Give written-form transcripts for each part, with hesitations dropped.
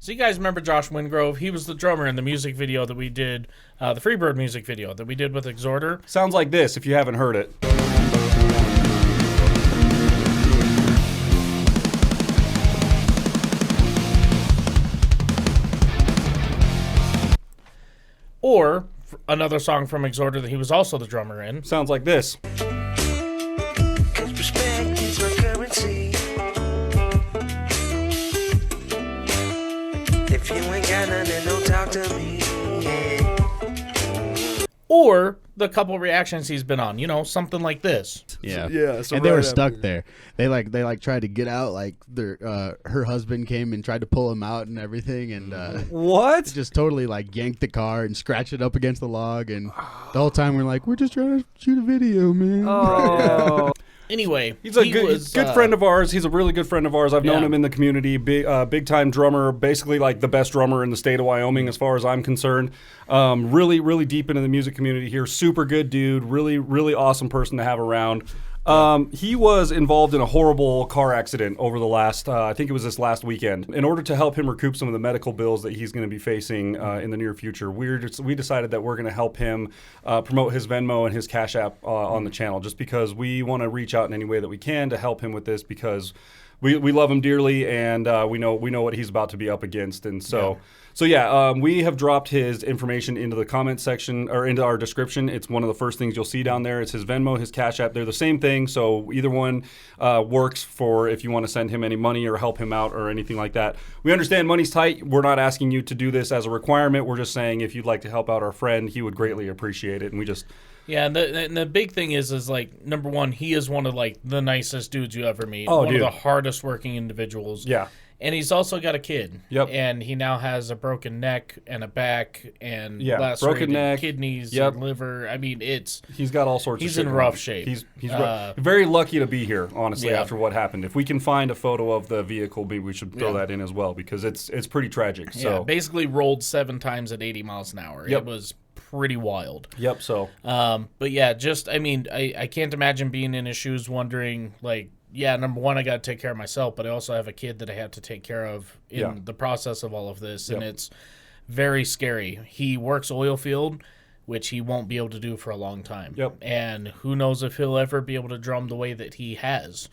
So you guys remember Josh Wingrove? He was the drummer in the music video that we did, the Freebird music video that we did with Exhorter. Sounds like this if you haven't heard it. Or another song from Exhorter that he was also the drummer in. Sounds like this. If you ain't got nothing, don't talk to me. Or the couple reactions he's been on, something like this. Yeah. So And they were stuck there. They tried to get out, like her husband came and tried to pull him out and everything, and What? just totally like yanked the car and scratched it up against the log, and the whole time we're like, we're just trying to shoot a video, man. Oh. Anyway, He's a good friend of ours. He's a really good friend of ours. I've known him in the community. Big time drummer, basically like the best drummer in the state of Wyoming as far as I'm concerned. Really, really deep into the music community here. Super good dude. Really, really awesome person to have around. He was involved in a horrible car accident over the last, I think it was this last weekend. In order to help him recoup some of the medical bills that he's going to be facing in the near future, we decided that we're going to help him promote his Venmo and his Cashapp on the channel, just because we want to reach out in any way that we can to help him with this, because we love him dearly, and we know what he's about to be up against, and so. Yeah. So we have dropped his information into the comment section, or into our description. It's one of the first things you'll see down there. It's his Venmo, his Cash App. They're the same thing, so either one works for if you want to send him any money or help him out or anything like that. We understand money's tight. We're not asking you to do this as a requirement. We're just saying if you'd like to help out our friend, he would greatly appreciate it, and we just... Yeah, and the big thing is like, number one, he is one of like the nicest dudes you ever meet. Oh, one dude. of the hardest working individuals. Yeah. And he's also got a kid. Yep. And he now has a broken neck and a back and broken neck, kidneys yep. and liver. I mean, he's got all sorts of he's shit in going rough on. shape. He's very lucky to be here, honestly, Yeah. after what happened. If we can find a photo of the vehicle, maybe we should throw that in as well, because it's pretty tragic. So yeah, basically rolled 7 times at 80 miles an hour. Yep. It was pretty wild. Yep, so. But yeah, I can't imagine being in his shoes wondering, like, yeah, number one, I got to take care of myself, but I also have a kid that I have to take care of in the process of all of this, and it's very scary. He works oil field, which he won't be able to do for a long time. Yep. And who knows if he'll ever be able to drum the way that he has.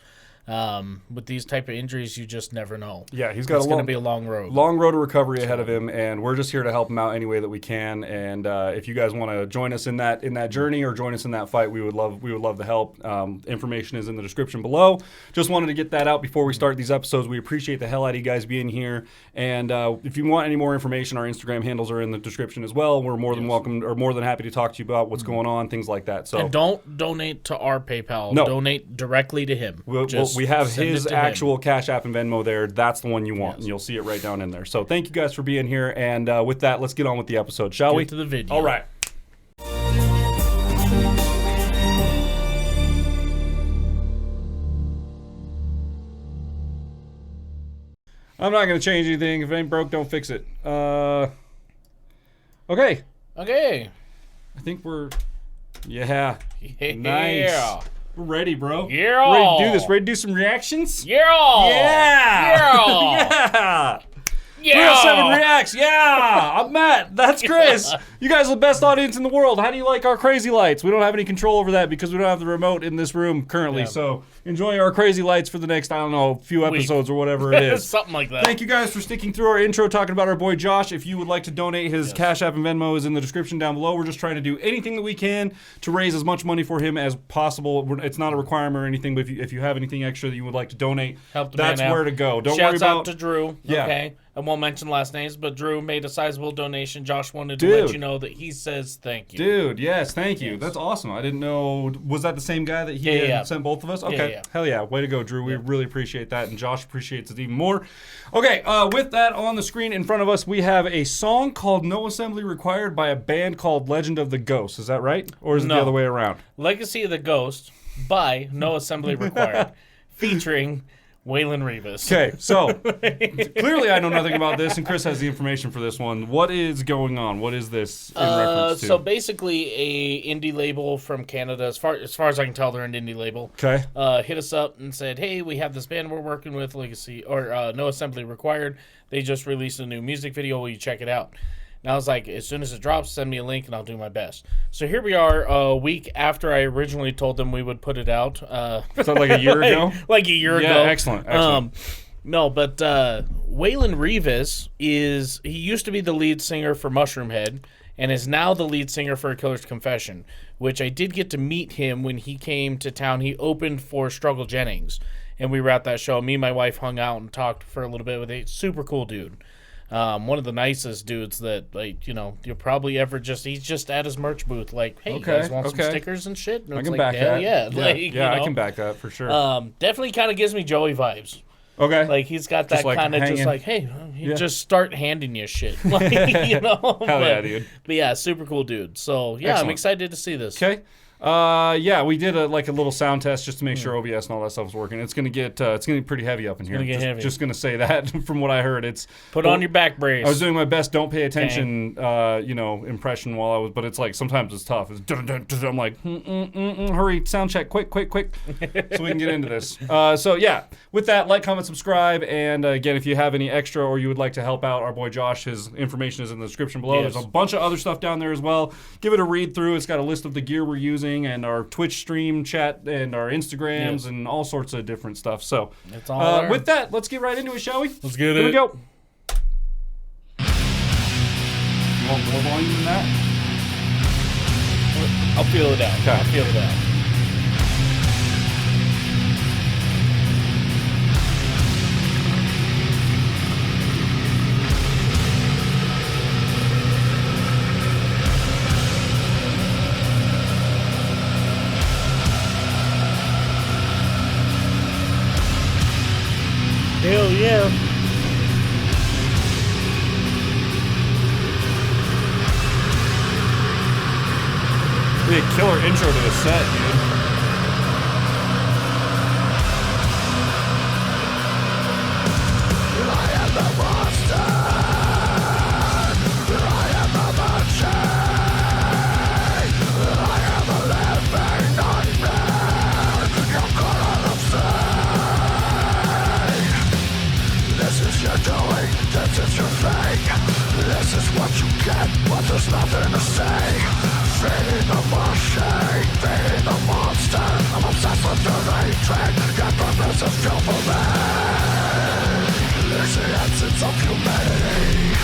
With these type of injuries, you just never know. Yeah, he's got it's going to be a long road. Long road of recovery ahead of him, and we're just here to help him out any way that we can. And if you guys want to join us in that journey or join us in that fight, we would love the help. Information is in the description below. Just wanted to get that out before we start these episodes. We appreciate the hell out of you guys being here. And if you want any more information, our Instagram handles are in the description as well. We're more than welcome, or more than happy to talk to you about what's going on, things like that. So, and don't donate to our PayPal. No. Donate directly to him. We have his actual him. Cash App and Venmo there. That's the one you want, Yes. and you'll see it right down in there. So thank you guys for being here, and with that, let's get on with the episode, shall we? Get to the video. All right. I'm not going to change anything. If it ain't broke, don't fix it. Okay. Okay. I think we're... Yeah. Yeah. Nice. We're ready, bro. Yeah. Ready to do this. Ready to do some reactions? Yeah. Yeah. Yeah. Yeah. 307 Reacts. Yeah. I'm Matt. That's Chris. You guys are the best audience in the world. How do you like our crazy lights? We don't have any control over that because we don't have the remote in this room currently. Yeah. So enjoy our crazy lights for the next, I don't know, few episodes or whatever it is. Something like that. Thank you guys for sticking through our intro talking about our boy Josh. If you would like to donate, his Cash App and Venmo is in the description down below. We're just trying to do anything that we can to raise as much money for him as possible. It's not a requirement or anything, but if you have anything extra that you would like to donate, Help the that's man out. where to go. Don't Shouts worry out about... to Drew. Yeah. Okay. I won't mention last names, but Drew made a sizable donation. Josh wanted to Dude. let you know that he says thank you. Dude, yes, thank you. Yes. That's awesome. I didn't know. Was that the same guy that he had sent both of us? Okay. Yeah. Hell yeah. Way to go, Drew. We really appreciate that, and Josh appreciates it even more. Okay, with that on the screen in front of us, we have a song called No Assembly Required by a band called Legend of the Ghost. Is that right? Or is it the No. other way around? Legacy of the Ghost by No Assembly Required, featuring Waylon Rivas. Okay, so clearly I know nothing about this, and Chris has the information for this one. What is going on? What is this in reference to? So basically, a indie label from Canada, as far as I can tell, they're an indie label. Okay. Hit us up and said, "Hey, we have this band we're working with, Legacy or No Assembly Required. They just released a new music video. Will you check it out?" And I was like, as soon as it drops, send me a link and I'll do my best. So here we are, a week after I originally told them we would put it out. So like a year ago? Like a year ago. Yeah, excellent. No, but Waylon Rivas he used to be the lead singer for Mushroomhead and is now the lead singer for A Killer's Confession, which I did get to meet him when he came to town. He opened for Struggle Jennings, and we were at that show. Me and my wife hung out and talked for a little bit with a super cool dude. One of the nicest dudes that, like, you'll probably ever he's just at his merch booth, like, hey, you guys want some stickers and shit? And I it's can like, back that. Yeah. Yeah, I can back that for sure. Definitely kind of gives me Joey vibes. Okay. Like, he's got that kind of just like, hey, just start handing you shit. Like, Hell yeah, dude. But yeah, super cool dude. So, yeah, Excellent. I'm excited to see this. Okay. Yeah, we did a little sound test just to make sure OBS and all that stuff was working. It's gonna get pretty heavy up in here. Heavy. Just gonna say that from what I heard. It's put on your back brace. I was doing my best. Don't pay attention. Impression while I was, but it's like sometimes it's tough. It's I'm like, hurry, sound check, quick, so we can get into this. So yeah, with that, like, comment, subscribe, and again, if you have any extra or you would like to help out our boy Josh, his information is in the description below. Yes. There's a bunch of other stuff down there as well. Give it a read through. It's got a list of the gear we're using and our Twitch stream chat and our Instagrams and all sorts of different stuff. So that's all with that, let's get right into it, shall we? Let's get Here it. we go. You want more volume than that? I'll feel it out. Okay. I'll feel it out. Hell yeah. Be a killer intro to the set, dude.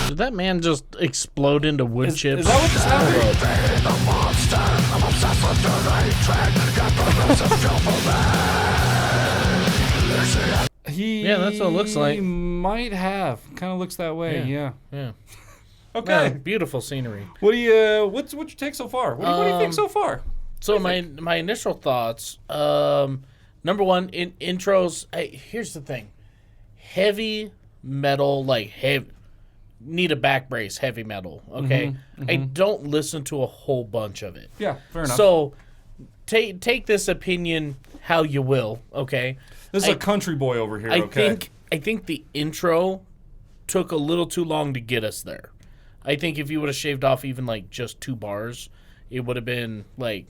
Did that man just explode into wood chips? Is that what just happened? Yeah, that's what it looks like. He might have. Kind of looks that way. Yeah. Okay. Yeah, beautiful scenery. What do you? What's your take so far? What do you think so far? So my initial thoughts. Number one, in intros. Here's the thing: heavy metal, like need a back brace. Heavy metal. Okay, I don't listen to a whole bunch of it. Yeah, fair enough. So take this opinion how you will. Okay, this is a country boy over here. I think the intro took a little too long to get us there. I think if you would have shaved off even like just 2 bars, it would have been like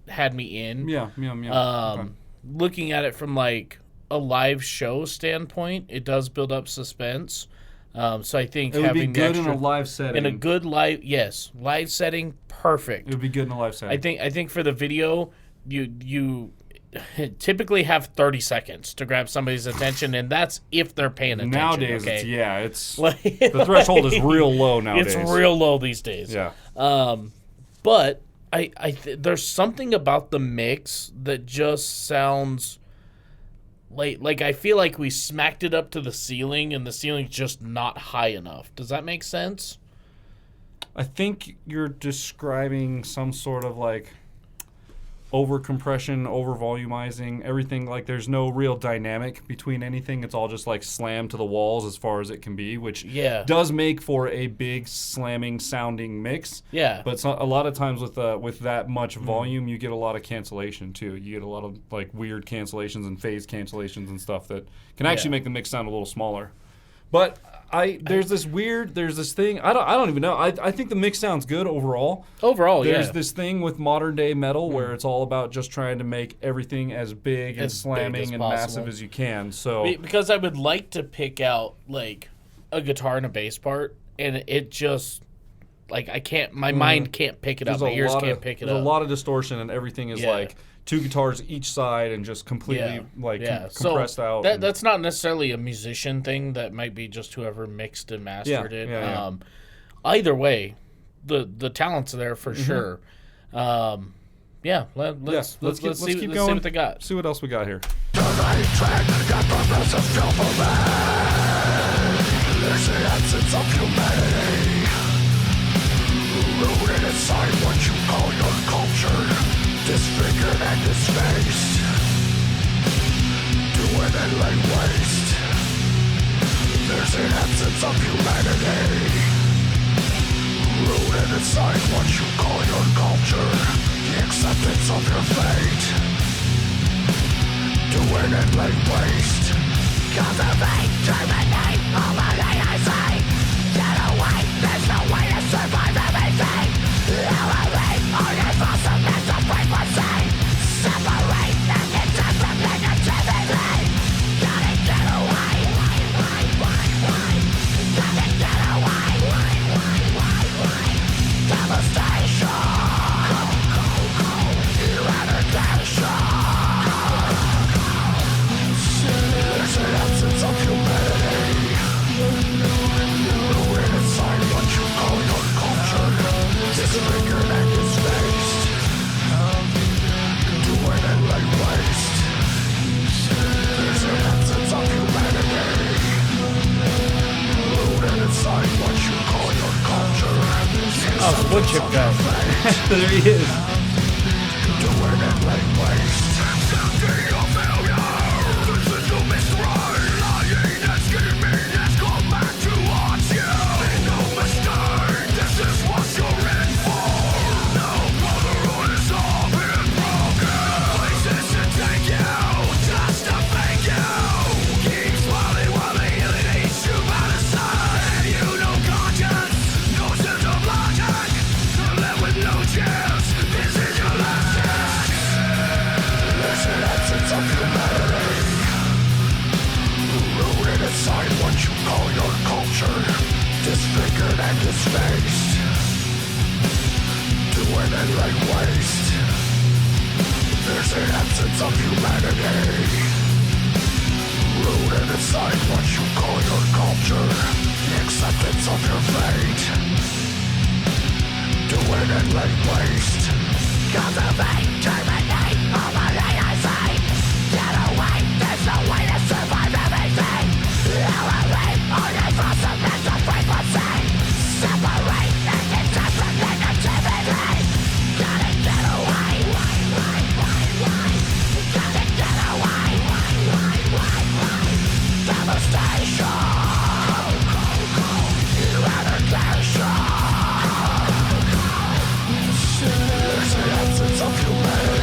had me in. Yeah. Okay. Looking at it from like a live show standpoint, it does build up suspense. So I think it would having be good the extra, in a live setting. in a good live setting, perfect. It would be good in a live setting. I think for the video, you typically have 30 seconds to grab somebody's attention, and that's if they're paying attention. Nowadays, okay? it's the threshold is real low nowadays. It's real low these days. Yeah. But there's something about the mix that just sounds like I feel like we smacked it up to the ceiling, and the ceiling's just not high enough. Does that make sense? I think you're describing some sort of like over compression, over volumizing, everything. Like there's no real dynamic between anything. It's all just like slammed to the walls as far as it can be, which does make for a big slamming sounding mix. Yeah. But a lot of times with that much volume, you get a lot of cancellation too. You get a lot of like weird cancellations and phase cancellations and stuff that can actually make the mix sound a little smaller. But there's this thing. I don't even know. I think the mix sounds good overall. There's this thing with modern day metal where it's all about just trying to make everything as big and slamming and massive as you can. So because I would like to pick out like a guitar and a bass part, and it just like I can't. My mind can't pick it up. My ears can't pick it up. There's a lot of distortion, and everything is like two guitars each side and just completely compressed out. That's not necessarily a musician thing. That might be just whoever mixed and mastered it. Either way, the talent's there for sure. Let's keep going. See what they got. See what else we got here. Rooted inside what you call your culture, disfigured and disfaced, doing it like waste. There's an absence of humanity, rooted inside what you call your culture, the acceptance of your fate, doing it like waste. Cultivate, terminate, eliminate, I say. Get away, there's no way to survive everything. Elevate, only for some mental frequency. Separate them into from negativity. Gotta get away. Gotta get away. Devastation. Eradication. There's an absence of humanity. Ruin inside what you call your culture. Disfigured and disfaced, doing it like waste. There's an absence of humanity, rooted inside what you call your culture. Oh, the wood chip guy. There he is. Doing it like waste. Sounding of failure. This is the mystery. Lying and scheming has come back to haunt you. Make no mistake, this is what you're in for. No brotherhood is all been broken. Places to take you, just to fake you. Keep smiling while they alienate you by the side. And you no conscience, no sense of logic. To live with no chance, this is your last chance. There's an absence of humanity, rooted inside what you call your culture, disfigured and disfaced, doing it like waste. There's an absence of humanity, rooted inside what you call your culture, the acceptance of your fate, doing it like waste. Cultivate, terminate, eliminate, I say. Get away, there's no way to survive everything. Elevate, only from some mental frequency. Separate, and detach from negativity. Gotta get away. Gotta get away. Devastation. Eradication. There's an absence of humanity.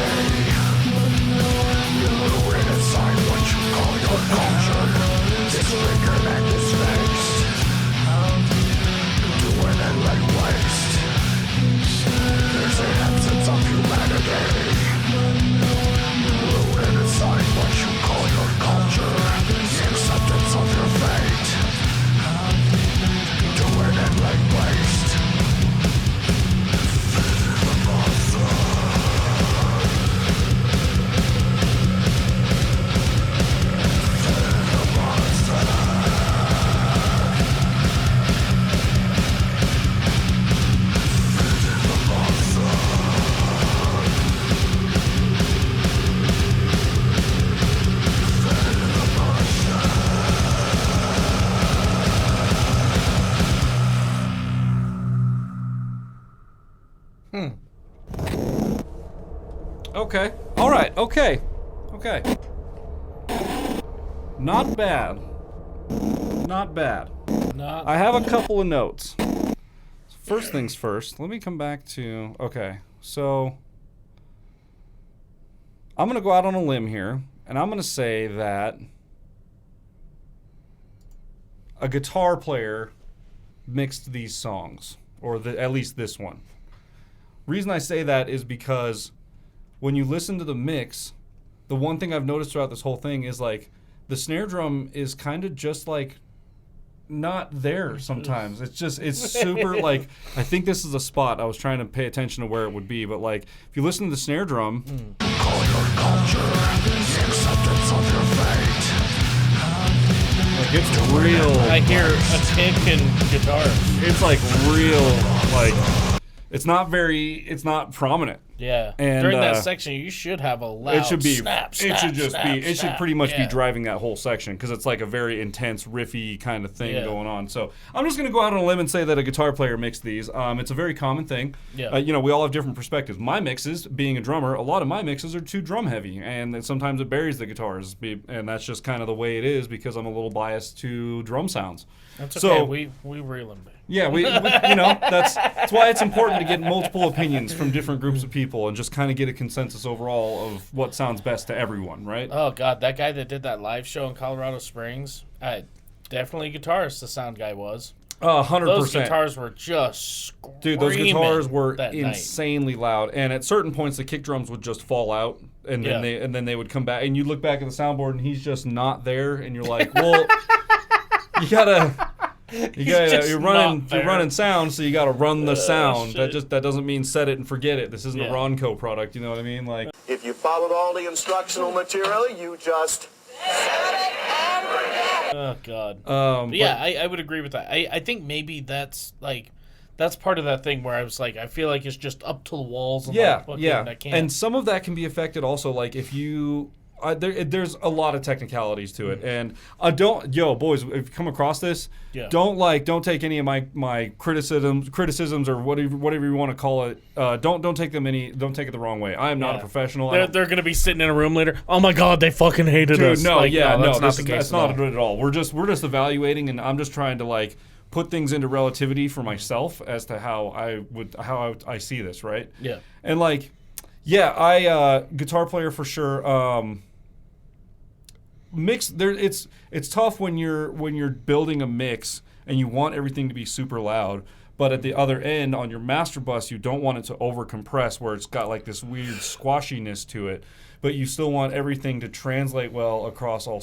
Okay. All right. Okay. Not bad. Not bad. I have a couple of notes. First things first. Let me come back to... Okay. So... I'm going to go out on a limb here, and I'm going to say that a guitar player mixed these songs, or at least this one. Reason I say that is because when you listen to the mix, the one thing I've noticed throughout this whole thing is like the snare drum is kind of just like not there sometimes. It's super like, I think this is a spot. I was trying to pay attention to where it would be, but like if you listen to the snare drum, like it's real. I hear a kick and guitar. It's like real, like it's not prominent. Yeah. And during that section, you should have a loud snap. It should pretty much be driving that whole section because it's like a very intense, riffy kind of thing going on. So I'm just going to go out on a limb and say that a guitar player mixed these. It's a very common thing. Yeah. We all have different perspectives. My mixes, being a drummer, a lot of my mixes are too drum heavy, and sometimes it buries the guitars, and that's just kind of the way it is because I'm a little biased to drum sounds. That's okay. So, we reel them back. Yeah, we that's why it's important to get multiple opinions from different groups of people and just kind of get a consensus overall of what sounds best to everyone, right? Oh God, that guy that did that live show in Colorado Springs, definitely guitarist. The sound guy was. 100%. Those guitars were just screaming. Dude, those guitars were insanely loud, and at certain points the kick drums would just fall out, and then they would come back, and you look back at the soundboard and he's just not there, and you're like, well, you're running sound, so you gotta run the sound. That doesn't mean set it and forget it. This isn't a Ronco product, you know what I mean? Like, if you followed all the instructional material, you just oh God. I would agree with that. I think maybe that's part of that thing where I was like, I feel like it's just up to the walls. And And some of that can be affected also, like if you. There's a lot of technicalities to it, and boys, if you come across this, don't take any of my criticisms or whatever you want to call it. Don't take it the wrong way. I am not a professional. They're gonna be sitting in a room later. Oh my God, they fucking hated us. That's not it at all. We're just evaluating, and I'm just trying to like put things into relativity for myself as to how I see this, right? Yeah, and like. Yeah, I guitar player for sure. Mix there. It's tough when you're building a mix and you want everything to be super loud, but at the other end on your master bus you don't want it to over compress where it's got like this weird squashiness to it, but you still want everything to translate well across all.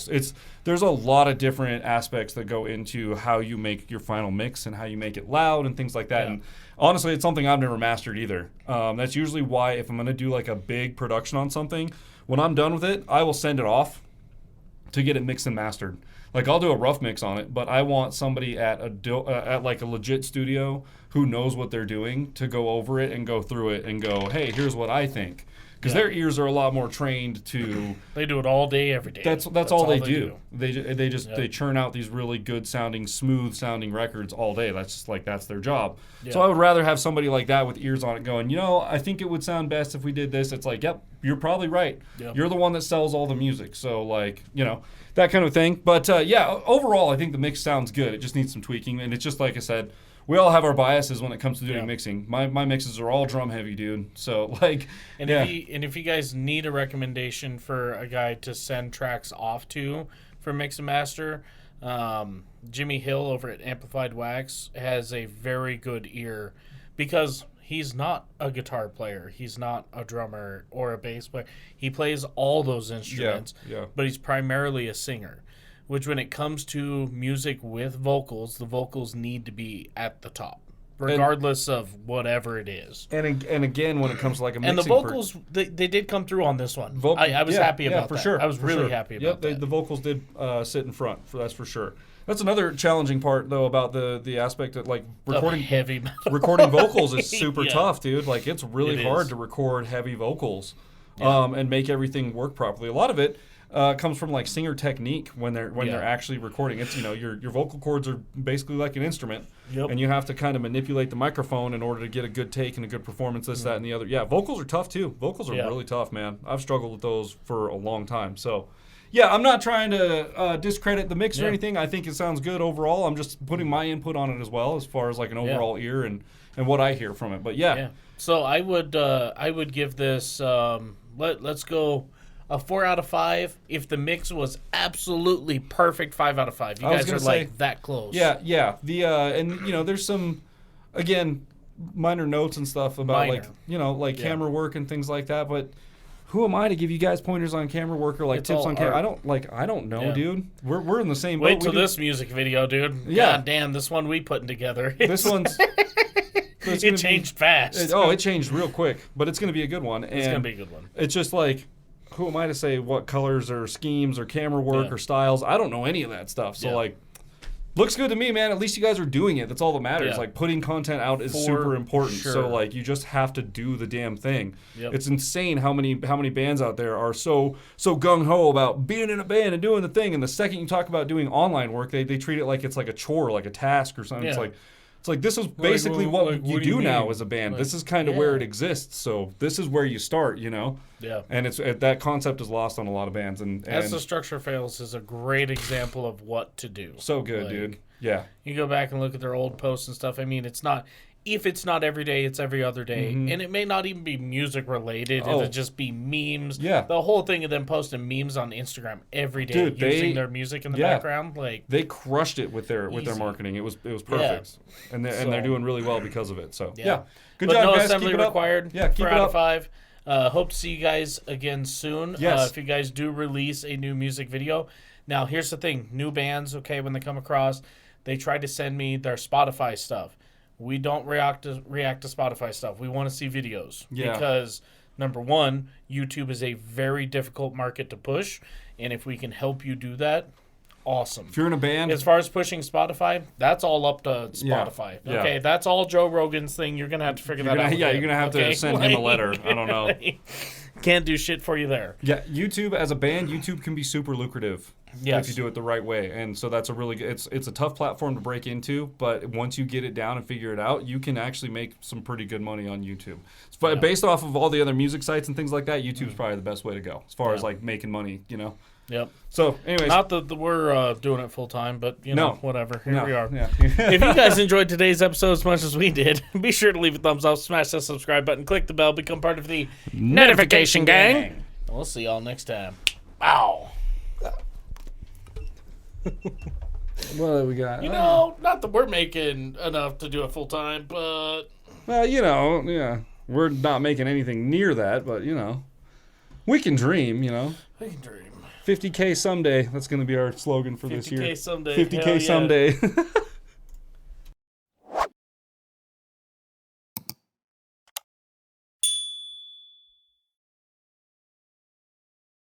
There's a lot of different aspects that go into how you make your final mix and how you make it loud and things like that. Yeah. And honestly, it's something I've never mastered either. That's usually why if I'm going to do like a big production on something, when I'm done with it, I will send it off to get it mixed and mastered. Like I'll do a rough mix on it, but I want somebody at like a legit studio who knows what they're doing to go over it and go through it and go, hey, here's what I think. Because their ears are a lot more trained to. They do it all day, every day. That's all they do. They churn out these really good sounding, smooth sounding records all day. That's just like that's their job. Yeah. So I would rather have somebody like that with ears on it going, I think it would sound best if we did this. It's like, yep, you're probably right. Yep. You're the one that sells all the music, so like that kind of thing. But overall, I think the mix sounds good. It just needs some tweaking, and it's just like I said. We all have our biases when it comes to doing mixing. My mixes are all drum heavy, dude. So like, if you guys need a recommendation for a guy to send tracks off to for mix and master, Jimmy Hill over at Amplified Wax has a very good ear because he's not a guitar player, he's not a drummer or a bass player. He plays all those instruments, but he's primarily a singer. Which when it comes to music with vocals, the vocals need to be at the top, regardless of whatever it is. And again, when it comes to like a mixing... And the vocals, they did come through on this one. I was happy about that. Sure, I was really happy about that. The vocals did sit in front, that's for sure. That's another challenging part, though, about the aspect that, like, recording heavy metal. Recording vocals is super tough, dude. Like, it's really hard to record heavy vocals and make everything work properly. A lot of it... comes from like singer technique when they're actually recording. It's your vocal cords are basically like an instrument, and you have to kind of manipulate the microphone in order to get a good take and a good performance. This, that, and the other. Yeah, vocals are tough too. Vocals are really tough, man. I've struggled with those for a long time. So, yeah, I'm not trying to discredit the mix or anything. I think it sounds good overall. I'm just putting my input on it as well, as far as like an overall ear and what I hear from it. But yeah. So I would give this let's go a 4 out of 5. If the mix was absolutely perfect, 5 out of 5. You guys are like that close. Yeah. The and there's some minor notes and stuff about camera work and things like that, but who am I to give you guys pointers on camera work or tips on camera? I don't know, dude. We're in the same boat. Wait till this music video, dude. Yeah. God damn, this one we putting together. This one's it changed fast. It changed real quick, but it's going to be a good one. It's going to be a good one. It's just like, who am I to say what colors or schemes or camera work or styles? I don't know any of that stuff. So looks good to me, man. At least you guys are doing it. That's all that matters. Yeah. Like putting content out is super important. Sure. So you just have to do the damn thing. Yep. It's insane how many bands out there are so gung ho about being in a band and doing the thing. And the second you talk about doing online work, they treat it like it's like a chore, like a task or something. Yeah. It's like this is basically what you do now as a band. This is kind of where it exists. So this is where you start, Yeah. And it's that concept is lost on a lot of bands. And As the Structure Fails is a great example of what to do. So good, dude. Yeah. You go back and look at their old posts and stuff. I mean, if it's not every day, it's every other day. Mm-hmm. And it may not even be music related. It'll just be memes. Yeah. The whole thing of them posting memes on Instagram every day, using their music in the background. They crushed it with their marketing. It was perfect. Yeah. And they're doing really well because of it. So good job, no guys. assembly keep it required. Up. Yeah, keep 4 it out up. of 5. Hope to see you guys again soon. Yes. If you guys do release a new music video. Now, here's the thing. New bands, when they come across, they try to send me their Spotify stuff. We don't react to Spotify stuff. We want to see videos. Yeah. Because, number one, YouTube is a very difficult market to push. And if we can help you do that, awesome. If you're in a band. As far as pushing Spotify, that's all up to Spotify. Yeah. Okay, that's all Joe Rogan's thing. You're going to have to figure that out. Yeah, you're going to have to send him a letter. I don't know. Can't do shit for you there. Yeah, YouTube, as a band, YouTube can be super lucrative. Yes. If you do it the right way. And so that's a really good, it's a tough platform to break into, but once you get it down and figure it out, you can actually make some pretty good money on YouTube. But based off of all the other music sites and things like that, YouTube's probably the best way to go as far as making money, Yep. So, anyways. Not that we're doing it full time, but, whatever. Here we are. Yeah. If you guys enjoyed today's episode as much as we did, be sure to leave a thumbs up, smash that subscribe button, click the bell, become part of the notification gang. We'll see y'all next time. Wow. What do we got? Not that we're making enough to do it full time, but... Well, we're not making anything near that, but, we can dream, We can dream. 50K someday. That's going to be our slogan for this year. 50K someday. 50K someday.